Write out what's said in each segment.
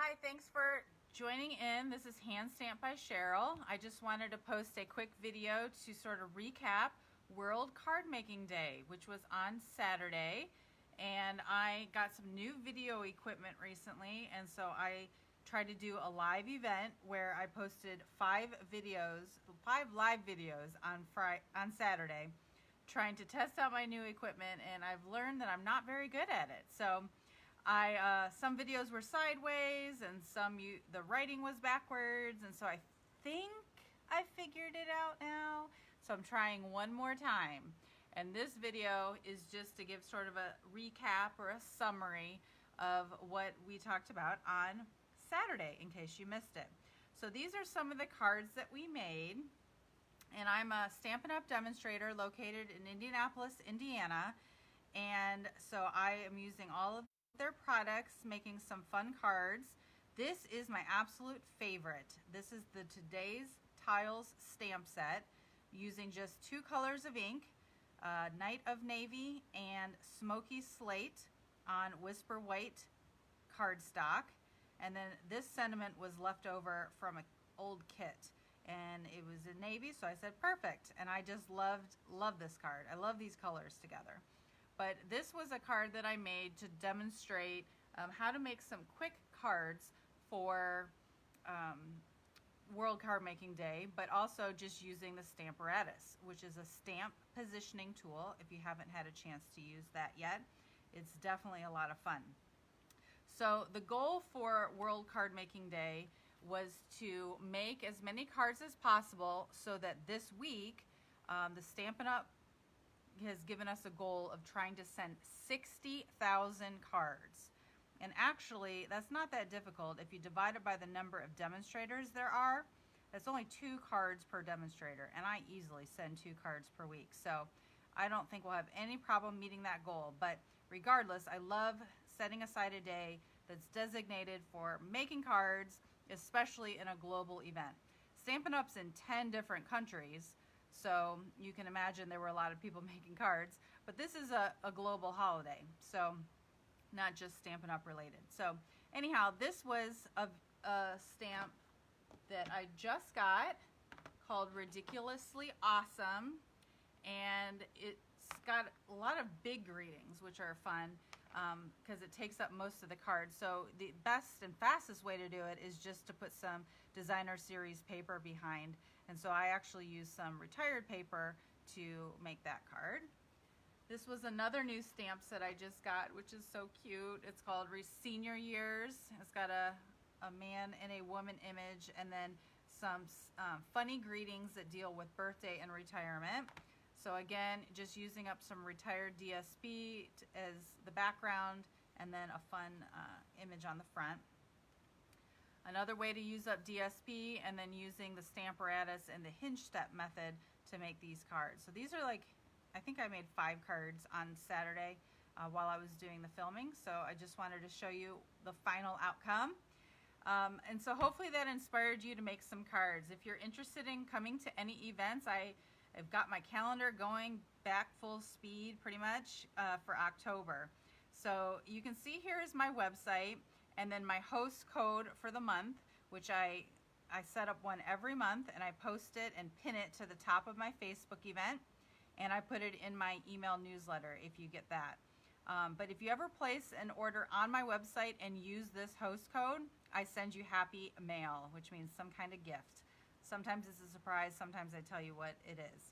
Hi, thanks for joining in. This is Hand Stamped by Cheryl. I just wanted to post a quick video to sort of recap World Card Making Day, which was on Saturday. And I got some new video equipment recently, and so I tried to do a live event where I posted five live videos on Saturday, trying to test out my new equipment, and I've learned that I'm not very good at it. So some videos were sideways, and the writing was backwards, and so I think I figured it out now. So I'm trying one more time. And this video is just to give sort of a recap or a summary of what we talked about on Saturday, in case you missed it. So these are some of the cards that we made. And I'm a Stampin' Up! Demonstrator located in Indianapolis, Indiana. And so I am using all of their products, making some fun cards. This is my absolute favorite. This is the Today's Tiles stamp set, using just two colors of ink, Night of Navy and Smoky Slate on Whisper White cardstock. And then this sentiment was left over from an old kit, and it was in navy, so I said perfect. And I just love this card. I love these colors together. But this was a card that I made to demonstrate how to make some quick cards for World Card Making Day, but also just using the Stamparatus, which is a stamp positioning tool. If you haven't had a chance to use that yet, it's definitely a lot of fun. So the goal for World Card Making Day was to make as many cards as possible, so that this week the Stampin' Up! Has given us a goal of trying to send 60,000 cards. And actually, that's not that difficult. If you divide it by the number of demonstrators there are, that's only 2 cards per demonstrator, and I easily send 2 cards per week. So I don't think we'll have any problem meeting that goal. But regardless, I love setting aside a day that's designated for making cards, especially in a global event. Stampin' Up's in 10 different countries, so you can imagine there were a lot of people making cards, but this is a global holiday, so not just Stampin' Up! Related. So anyhow, this was a stamp that I just got called Ridiculously Awesome, and it's got a lot of big greetings, which are fun because it takes up most of the cards. So the best and fastest way to do it is just to put some designer series paper behind, and so I actually used some retired paper to make that card. This was another new stamp set I just got, which is so cute. It's called Senior Years. It's got a man and a woman image, and then some funny greetings that deal with birthday and retirement. So again, just using up some retired DSP as the background, and then a fun image on the front. Another way to use up DSP, and then using the Stamparatus and the hinge step method to make these cards. So these are I think I made 5 cards on Saturday while I was doing the filming. So I just wanted to show you the final outcome. And so hopefully that inspired you to make some cards. If you're interested in coming to any events, I've got my calendar going back full speed pretty much for October. So you can see here is my website, and then my host code for the month, which I set up one every month, and I post it and pin it to the top of my Facebook event, and I put it in my email newsletter if you get that. But if you ever place an order on my website and use this host code, I send you happy mail, which means some kind of gift. Sometimes it's a surprise, sometimes I tell you what it is.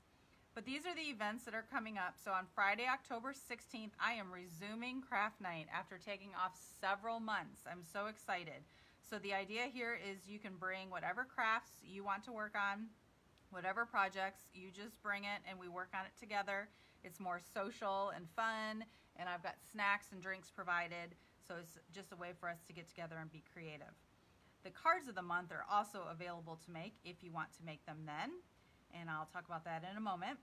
But these are the events that are coming up. So on Friday, October 16th, I am resuming Craft Night after taking off several months. I'm so excited. So the idea here is you can bring whatever crafts you want to work on, whatever projects, you just bring it and we work on it together. It's more social and fun, and I've got snacks and drinks provided. So it's just a way for us to get together and be creative. The cards of the month are also available to make if you want to make them then, and I'll talk about that in a moment.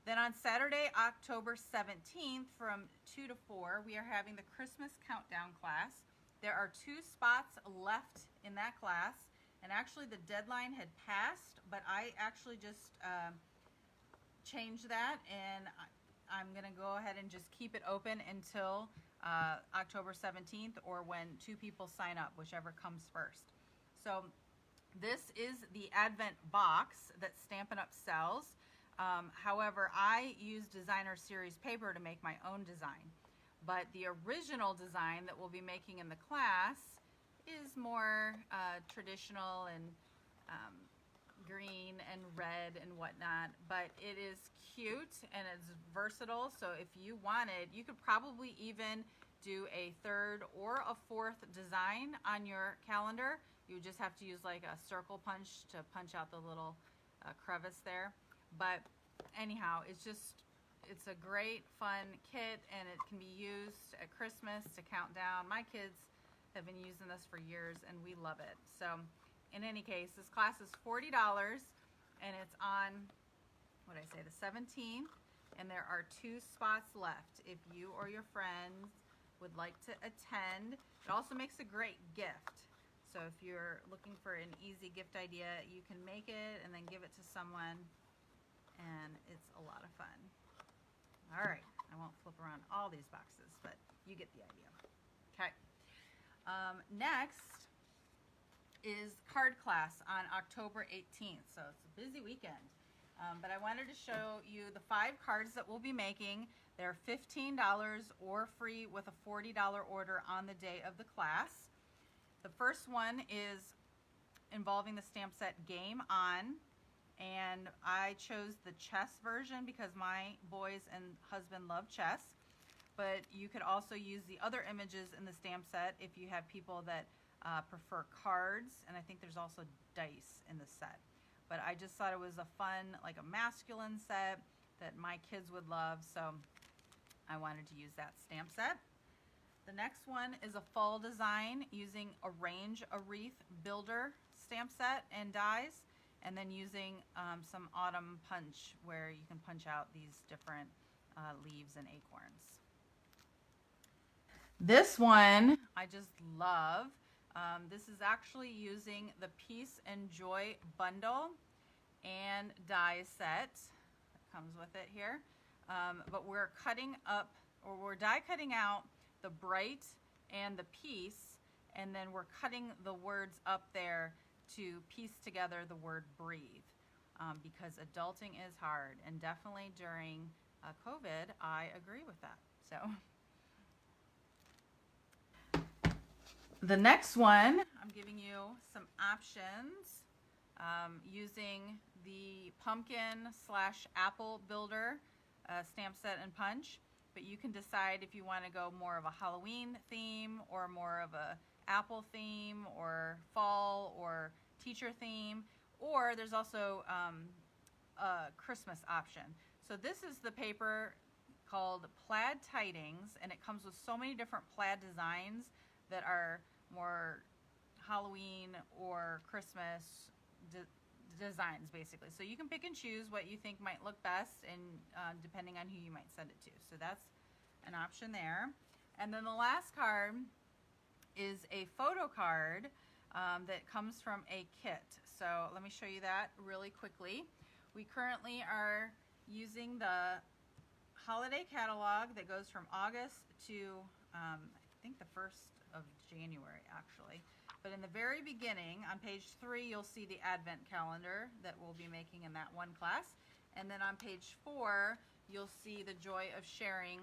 Then on Saturday, October 17th from 2 to 4, we are having the Christmas Countdown class. There are 2 spots left in that class, and actually the deadline had passed, but I actually just changed that, and I'm going to go ahead and just keep it open until October 17th, or when 2 people sign up, whichever comes first. So this is the Advent box that Stampin' Up! Sells. However, I use designer series paper to make my own design. But the original design that we'll be making in the class is more traditional and green and red and whatnot, but it is cute and it's versatile. So if you wanted, you could probably even do a 3rd or a 4th design on your calendar. You would just have to use like a circle punch to punch out the little crevice there. But anyhow, it's a great fun kit, and it can be used at Christmas to count down. My kids have been using this for years and we love it. So in any case, this class is $40 and it's on, what did I say, the 17th, and there are 2 spots left if you or your friends would like to attend. It also makes a great gift. So if you're looking for an easy gift idea, you can make it and then give it to someone, and it's a lot of fun. All right, I won't flip around all these boxes, but you get the idea. Okay. Next is card class on October 18th, so it's a busy weekend. But I wanted to show you the 5 cards that we'll be making. They're $15 or free with a $40 order on the day of the class. The first one is involving the stamp set Game On, and I chose the chess version because my boys and husband love chess. But you could also use the other images in the stamp set if you have people that prefer cards, and I think there's also dice in the set. But I just thought it was a fun, like a masculine set that my kids would love, so I wanted to use that stamp set. The next one is a fall design using Arrange a Wreath Builder stamp set and dies, and then using some autumn punch where you can punch out these different leaves and acorns. This one I just love. This is actually using the Peace and Joy bundle and die set that comes with it here. But we're cutting up, or we're die cutting out the bright and the peace, and then we're cutting the words up there to piece together the word breathe, because adulting is hard, and definitely during COVID, I agree with that. So the next one, I'm giving you some options using the pumpkin / apple builder stamp set and punch. But you can decide if you want to go more of a Halloween theme or more of a apple theme or fall or teacher theme, or there's also a Christmas option. So this is the paper called Plaid Tidings, and it comes with so many different plaid designs that are more Halloween or Christmas designs, basically. So you can pick and choose what you think might look best, and depending on who you might send it to. So that's an option there. And then the last card is a photo card that comes from a kit. So let me show you that really quickly. We currently are using the holiday catalog that goes from August to I think the 1st of January actually. But in the very beginning, on page 3, you'll see the Advent calendar that we'll be making in that one class. And then on page 4, you'll see the Joy of Sharing.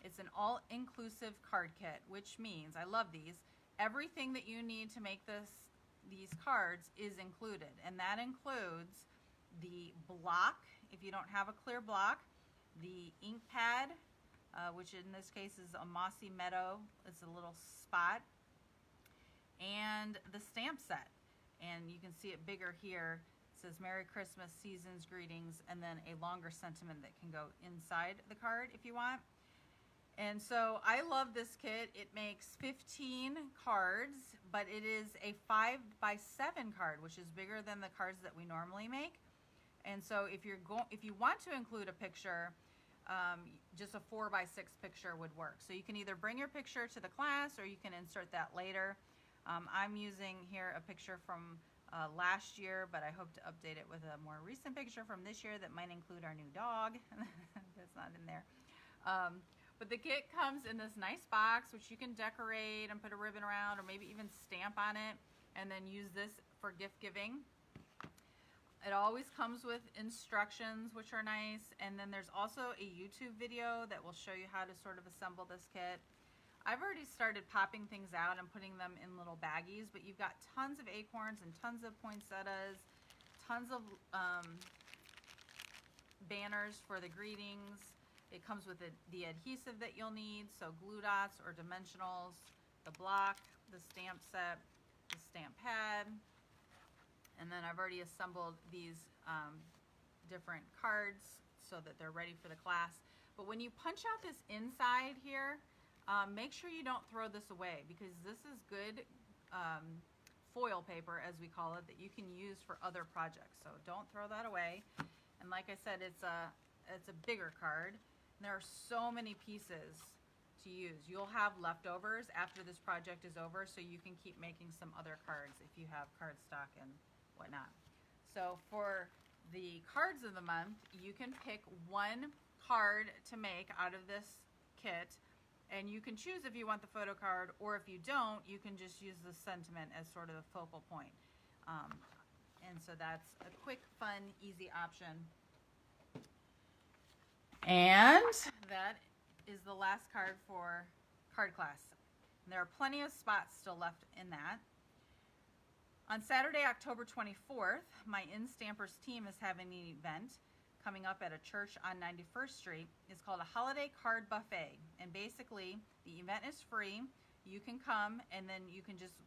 It's an all-inclusive card kit, which means, I love these, everything that you need to make these cards is included. And that includes the block, if you don't have a clear block, the ink pad, which in this case is a mossy meadow. It's a little spot. And the stamp set, and you can see it bigger here. It says Merry Christmas, Season's Greetings, and then a longer sentiment that can go inside the card if you want. And so I love this kit. It makes 15 cards, but it is a 5x7 card, which is bigger than the cards that we normally make. And so if you want to include a picture, just a 4x6 picture would work. So you can either bring your picture to the class or you can insert that later. I'm using here a picture from last year, but I hope to update it with a more recent picture from this year that might include our new dog. That's not in there. But the kit comes in this nice box, which you can decorate and put a ribbon around, or maybe even stamp on it, and then use this for gift giving. It always comes with instructions, which are nice, and then there's also a YouTube video that will show you how to sort of assemble this kit. I've already started popping things out and putting them in little baggies, but you've got tons of acorns and tons of poinsettias, tons of banners for the greetings. It comes with the adhesive that you'll need, so glue dots or dimensionals, the block, the stamp set, the stamp pad, and then I've already assembled these different cards so that they're ready for the class. But when you punch out this inside here, make sure you don't throw this away, because this is good foil paper, as we call it, that you can use for other projects. So don't throw that away. And like I said, it's a bigger card. And there are so many pieces to use. You'll have leftovers after this project is over, so you can keep making some other cards if you have cardstock and whatnot. So for the cards of the month, you can pick one card to make out of this kit, and you can choose if you want the photo card, or if you don't, you can just use the sentiment as sort of the focal point. And so that's a quick, fun, easy option. And that is the last card for card class. And there are plenty of spots still left in that. On Saturday, October 24th, my In-Stampers team is having an event coming up at a church on 91st Street. It's called a Holiday Card Buffet. And basically, the event is free. You can come, and then you can just,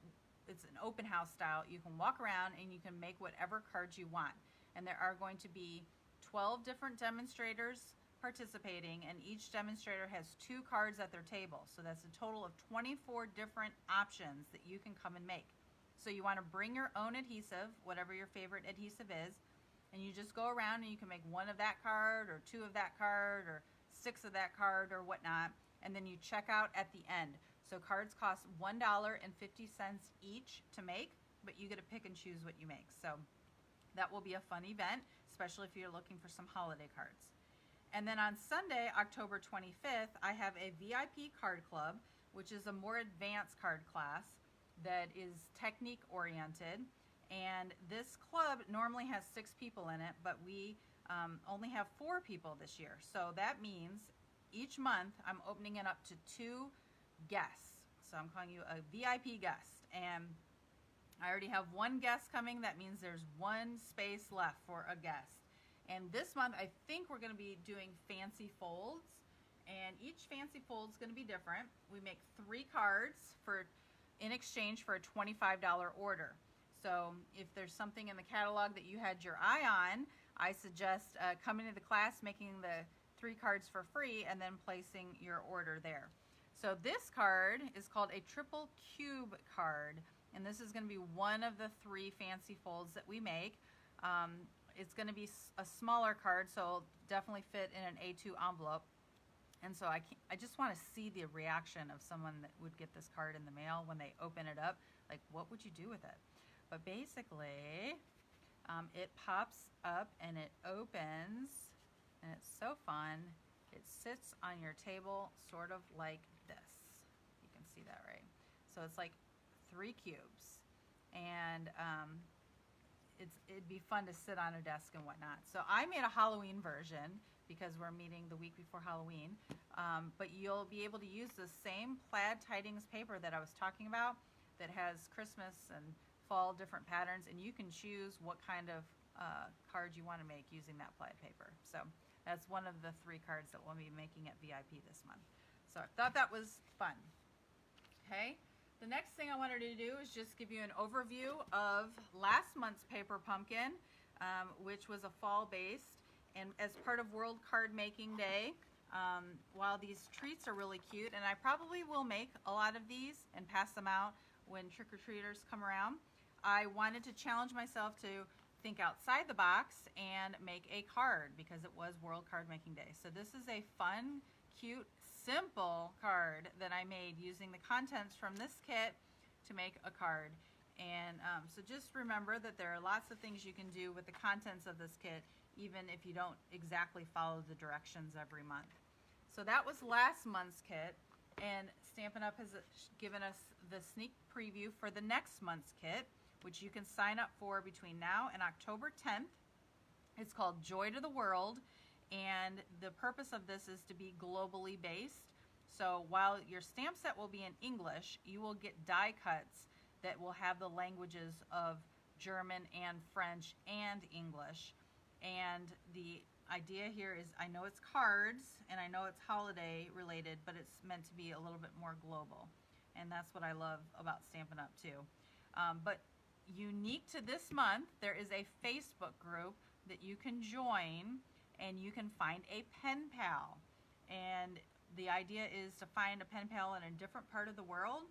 it's an open house style. You can walk around and you can make whatever cards you want. And there are going to be 12 different demonstrators participating, and each demonstrator has 2 cards at their table. So that's a total of 24 different options that you can come and make. So you want to bring your own adhesive, whatever your favorite adhesive is, and you just go around and you can make 1 of that card, or 2 of that card, or 6 of that card, or whatnot, and then you check out at the end. So cards cost $1.50 each to make, but you get to pick and choose what you make. So that will be a fun event, especially if you're looking for some holiday cards. And then on Sunday, October 25th, I have a VIP card club, which is a more advanced card class that is technique oriented. And this club normally has 6 people in it, but we only have 4 people this year. So that means each month I'm opening it up to 2 guests. So I'm calling you a VIP guest. And I already have 1 guest coming. That means there's 1 space left for a guest. And this month, I think we're going to be doing fancy folds, and each fancy fold is going to be different. We make 3 cards in exchange for a $25 order. So if there's something in the catalog that you had your eye on, I suggest coming to the class, making the 3 cards for free, and then placing your order there. So this card is called a triple cube card, and this is going to be one of the 3 fancy folds that we make. It's going to be a smaller card, so it'll definitely fit in an A2 envelope. And so I just want to see the reaction of someone that would get this card in the mail when they open it up. Like, what would you do with it? But basically, it pops up and it opens, and it's so fun. It sits on your table sort of like this. You can see that, right? So it's like 3 cubes. And it'd be fun to sit on a desk and whatnot. So I made a Halloween version because we're meeting the week before Halloween. But you'll be able to use the same plaid tidings paper that I was talking about that has Christmas and fall different patterns, and you can choose what kind of card you want to make using that plaid paper. So that's one of the 3 cards that we'll be making at VIP this month. So I thought that was fun. Okay. The next thing I wanted to do is just give you an overview of last month's paper pumpkin, which was a fall-based, and as part of World Card Making Day, while these treats are really cute, and I probably will make a lot of these and pass them out when trick-or-treaters come around, I wanted to challenge myself to think outside the box and make a card because it was World Card Making Day. So this is a fun, cute, simple card that I made using the contents from this kit to make a card. And so just remember that there are lots of things you can do with the contents of this kit, even if you don't exactly follow the directions every month. So that was last month's kit, and Stampin' Up! Has given us the sneak preview for the next month's kit, which you can sign up for between now and October 10th. It's called Joy to the World, and the purpose of this is to be globally based. So while your stamp set will be in English, you will get die cuts that will have the languages of German and French and English. And the idea here is, I know it's cards and I know it's holiday related, but it's meant to be a little bit more global. And that's what I love about Stampin' Up! Too. But unique to this month, there is a Facebook group that you can join, and you can find a pen pal. And the idea is to find a pen pal in a different part of the world,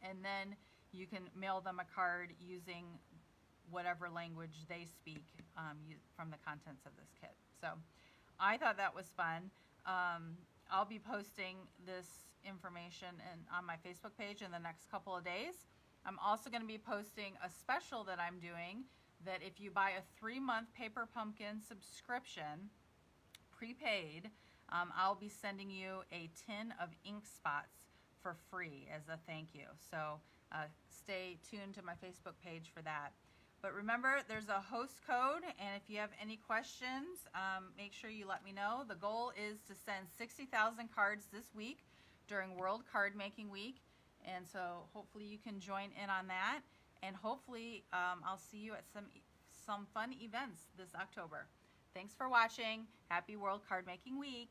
and then you can mail them a card using whatever language they speak from the contents of this kit. So I thought that was fun. I'll be posting this information on my Facebook page in the next couple of days. I'm also going to be posting a special that I'm doing, that if you buy a 3-month Paper Pumpkin subscription, prepaid, I'll be sending you a tin of ink spots for free as a thank you. So stay tuned to my Facebook page for that. But remember, there's a host code, and if you have any questions, make sure you let me know. The goal is to send 60,000 cards this week during World Card Making Week, and so hopefully you can join in on that, and hopefully I'll see you at some fun events this October. Thanks for watching. Happy World Card Making Week.